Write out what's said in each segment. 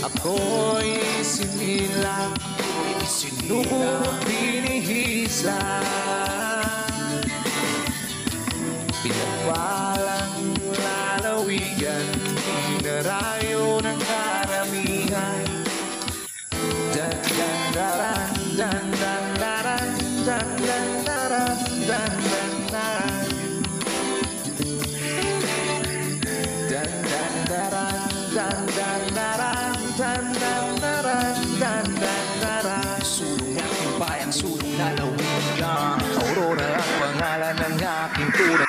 Ako'y sinila, sinubok binihisa, pinagpalang lalawigan, inarayo ng karamihan. Dan dan daran, dan dan daran, dan dan daran, dan dan daran, dan dan daran, dan dan daran. Sulong aking bayan, sulong lalawigan, Aurora ang pangalan ng aking tunay.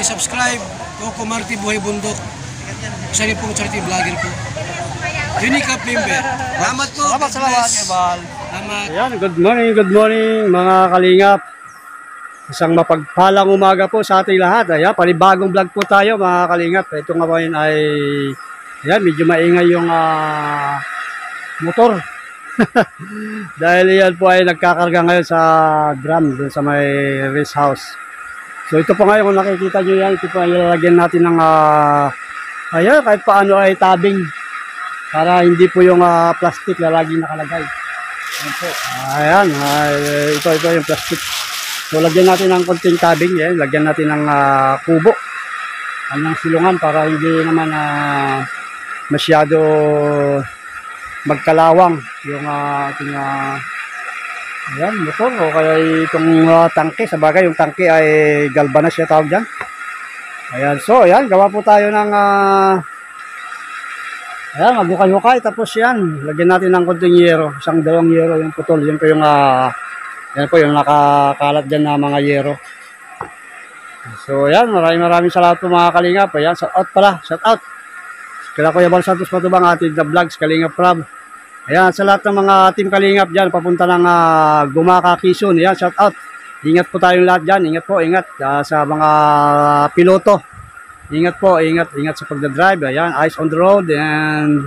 subscribe Coco Marti Buhay Bundok. Isa rin pong charity vlogger po. Unicap member. Salamat po. Salamat, Ebal. Salamat. Ayan, good morning mga kalingap. Isang mapagpalang umaga po sa ating lahat. Ayan, panibagong vlog po tayo mga kalingap. Ito nga ngayon ay, ayan, medyo maingay yung motor. Dahil yan po ay nagkakarga ngayon sa drum dun sa may race house. So ito po ngayon kung nakikita nyo yan, ito po ay lalagyan natin ng ayan, kahit paano ay tabing para hindi po yung plastic na lagi nakalagay. Ayan po. Ayan, ito yung plastic. So lagyan natin ng konting tabing, yan. Lagyan natin ng kubo. Anyang silungan para hindi naman masyado magkalawang yung ating ayan, motor o kaya itong tangke. Sa bagay, yung tangke ay galvanas siya tawag dyan. Ayan, so ayan, gawa po tayo ng ayan, maghukay-hukay. Tapos yan, lagyan natin ng konting yero. Isang dalawang yero yung putol. Yan po yung yan po yung nakakalat dyan na mga yero. So ayan, maraming salamat po mga kalingap. Ayan, shout out pala, shout out. Kaya Kuya Bal Santos Matubang, ating the vlogs, Kalingap Prab. Ayan, sa lahat ng mga team Kalingap dyan, papunta ng Gumaka, Quezon. Ayan, shout out. Ingat po tayong lahat dyan. Ingat po, ingat sa mga piloto. Ingat po, ingat sa pagdadrive. Ayan, eyes on the road and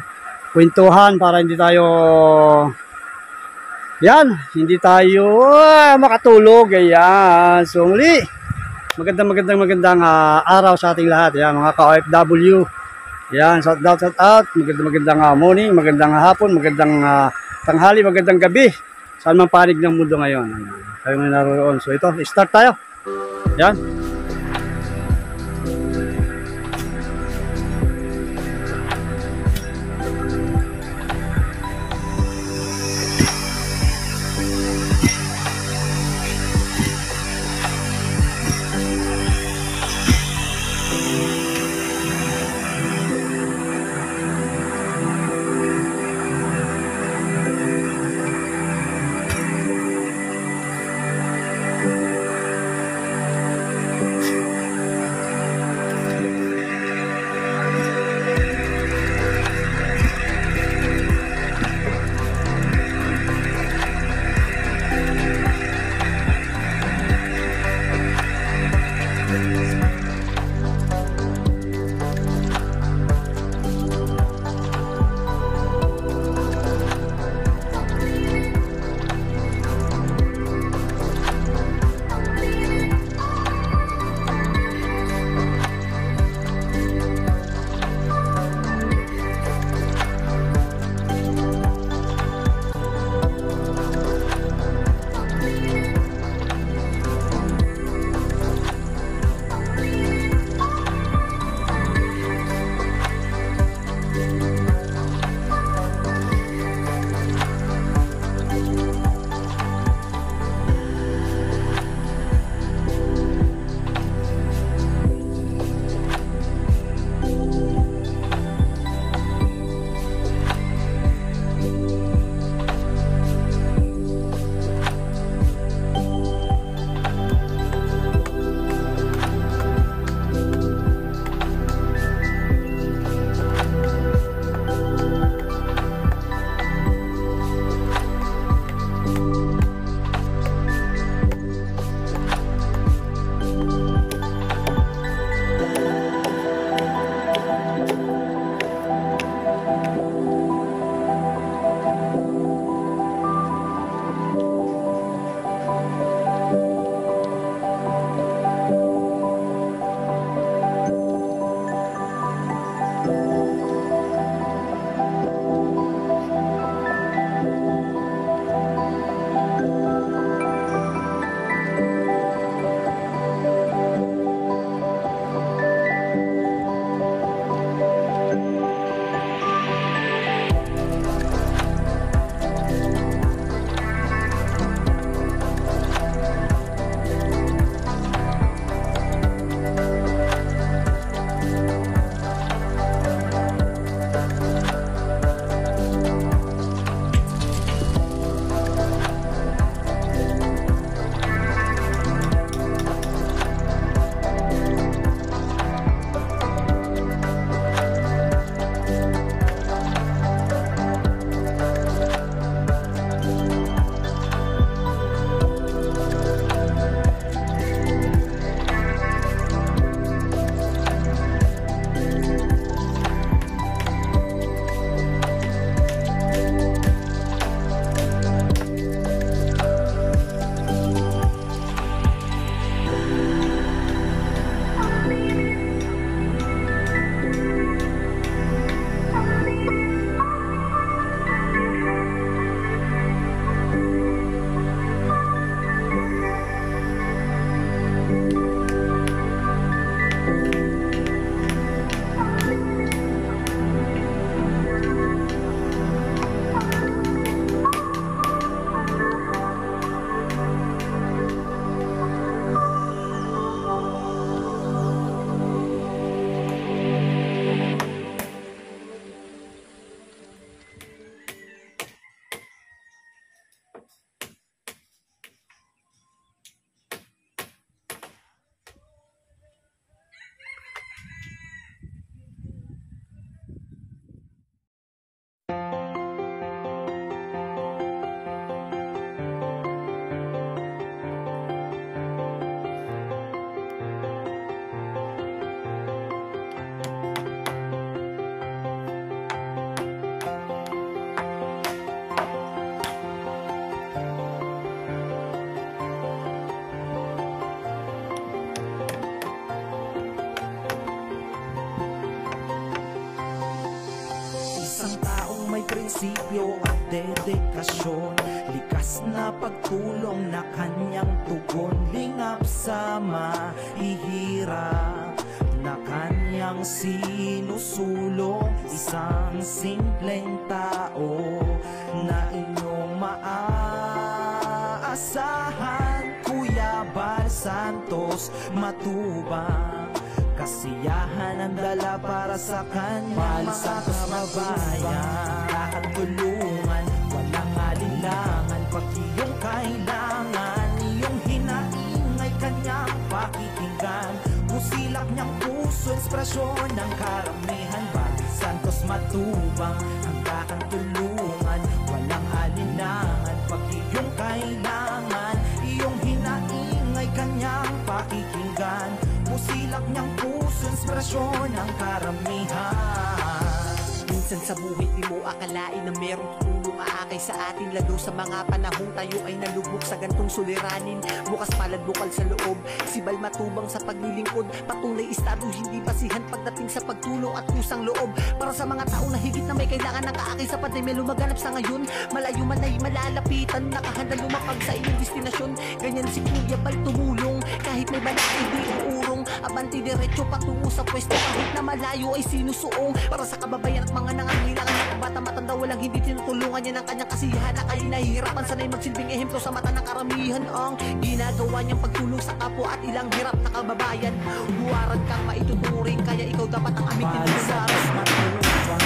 kwentuhan para hindi tayo makatulog. Ayan, so muli, magandang araw sa ating lahat. Ayan, mga ka-OFW. Ayan, shout out. Magandang morning, magandang hapon, magandang tanghali, magandang gabi. Saan man panig ng mundo ngayon. Ayan, kayo nga naroon. So ito, start tayo. Ayan. Isang taong may prinsipyo at dedikasyon, likas na pagtulong na kanyang tugon. Lingap sa mahihirap na kanyang sinusulong. Isang simpleng tao na inyong maaasahan. Kuya Bal Santos Matubang, kasiyahan ang dala para sa kanya. Mga kababayan, kakatulungan, walang alinlangan. Pag iyong kailangan, iyong hinaingay kanyang pakikinggan. Pusilak niyang puso, inspirasyon ng karamihan. Bal Santos Matubang, ang kakatulungan, walang alinlangan. Pag iyong kailangan, iyong hinaingay kanyang pakikinggan. Pusilak niyang puso, inspirasyon ng karamihan. Minsan sa buhay di mo akalain na merong tutulong aakay sa atin, lalo sa mga panahong tayo ay nalubog sa gantong suliranin. Bukas palad bukal sa loob, si Bal Matubang sa paglilingkod, patunay estado hindi basihan pagdating sa pagtulong at kusang loob. Para sa mga tao na higit na may kailangan ng kaakay sa pandemya lumaganap sa ngayon, malayo man ay malalapitan, nakahanda lumapag sa inyong destinasyon. Ganyan si Kuya Bal tumulong, kahit may balak ay di uurong. Abanti diretso patungo sa pwesto, kahit na malayo ay sinusuong. Para sa kababayan at mga nangangailangan ng bata matanda, walang hindi tinutulungan niya ng kanyang kasiyahan. Akay nahihirapan, sanay magsilbing ehemplo sa mata ng karamihan ang ginagawa niyang pagtulong sa kapwa at ilang hirap na kababayan. Huwaran kang maituturing, kaya ikaw dapat ang aming Bal Santos tinutulungan. Matubang,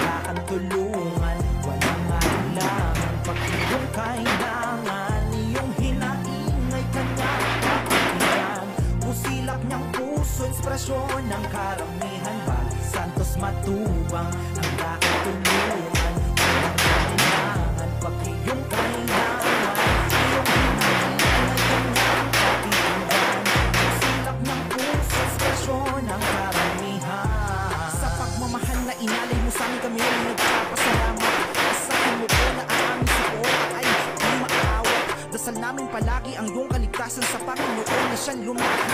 kakatulungan, walang alinlangan. Pag iyong kailangan, iyong hinaingay kanyang pakikinggan. Pusilak niyang puso, inspirasyon ng karamihan. Bal Santos Matubang, ang kakatulungan, walang alinlangan. Pag iyong kailangan, iyong hinaingay kanyang pakikinggan. Pusilak niyang puso, inspirasyon ng karamihan. Sa pagmamahal na inalay mo sa amin, kami ay nagpapasalamat. Asahan mo po na ang aming suporta ay di maawat. Dasal namin palagi ang iyong kaligtasan sa Panginoon na siyang lumikha.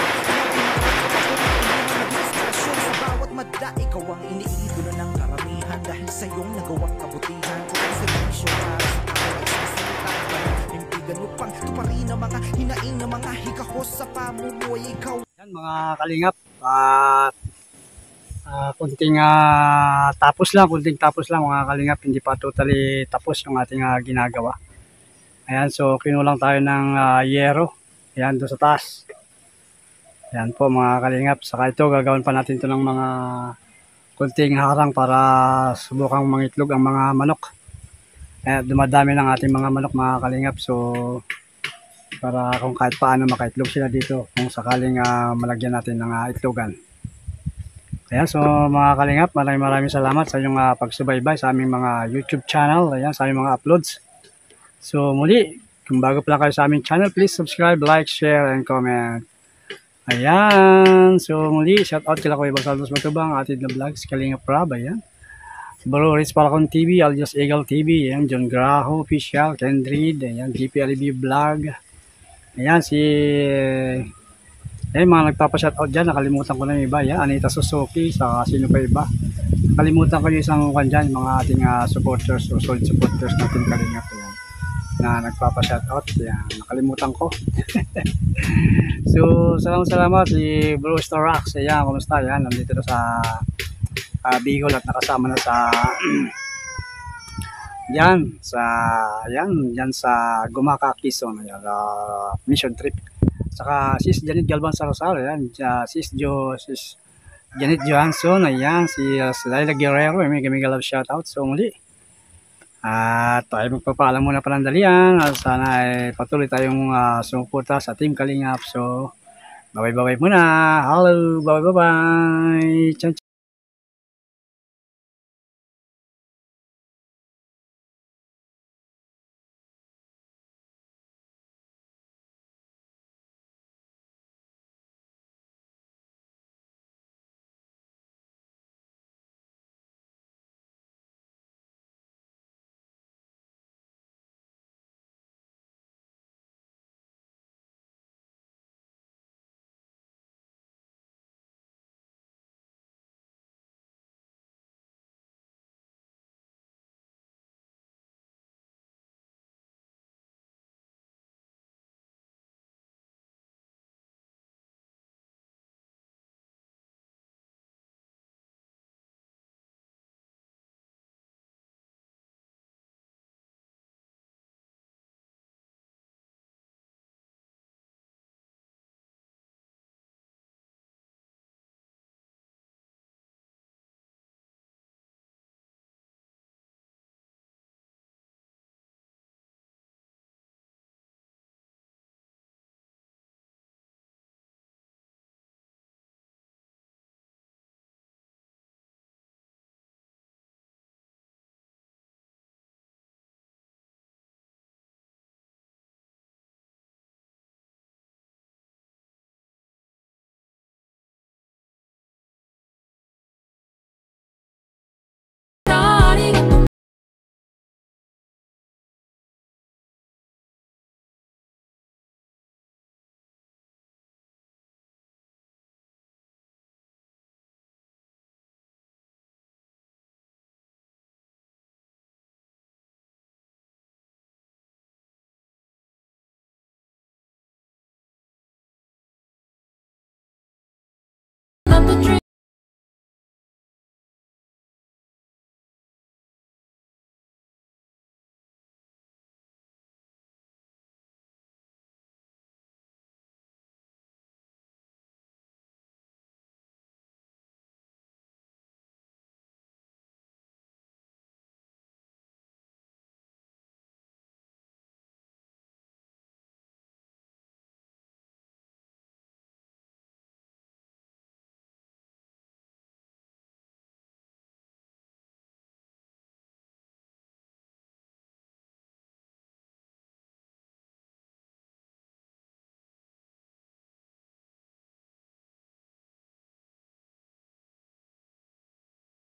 Sa bawat madla, ikaw ang iniidolo ng karamihan. Dahil sa iyong nagawang kabutihan, kung ang servisyo para sa tao ay sasalita. Impigan mo pang tuparin ang mga hinaing ng mga hikahos sa pamumuhay. Ikaw Yan mga kalingap, at kunting tapos lang mga kalingap, hindi pa totally tapos yung ating ginagawa. Ayan, so kinulang tayo ng yero, ayan doon sa taas. Ayan po mga kalingap, saka ito gagawin pa natin ito ng mga kunting harang para subukang mangitlog ang mga manok. Ayan, dumadami ng ating mga manok mga kalingap, so para kung kahit paano makaitlog sila dito kung sakaling malagyan natin ng itlogan. Ayan, so mga kalingap, maraming salamat sa inyong pagsubaybay sa aming mga YouTube channel, ayan, sa aming mga uploads. So muli, kung bago pa lang kayo sa aming channel, please subscribe, like, share, and comment. Ayan, so muli, shout out kila Kuya Bal Santos Matubang, Atid na Vlogs, Kalingap Rab, ayan. Bro Riz Palacon TV, Alias Eagle TV, ayan, John Graho Official, Kendrid, ayan, GPLB Vlog. Ayan, ayan, mga nagpapa-shoutout dyan, nakalimutan ko na yung iba, ayan, Anita Suzuki, sa sino pa iba. Nakalimutan ko yung isang kwan dyan, mga ating supporters, o solid supporters natin Kalingap, ayan, na nagpapa-shoutout, ayan, nakalimutan ko. So, salamat si Bro Storax, ayan, kumusta, ayan, nandito na sa Bicol at nakasama na sa yan sa Gumaka Quezon, ayan, mission trip. Saka sis Janet Galvan Sarasar, ayan, sis Janet Johansson, ayan, si Laila Guerrero, may love shoutout. So muli at tayo magpapaalam muna panandalian, sana ay patuloy tayong sumuporta sa Team Kalingap. So bye bye muna, hello, bye bye.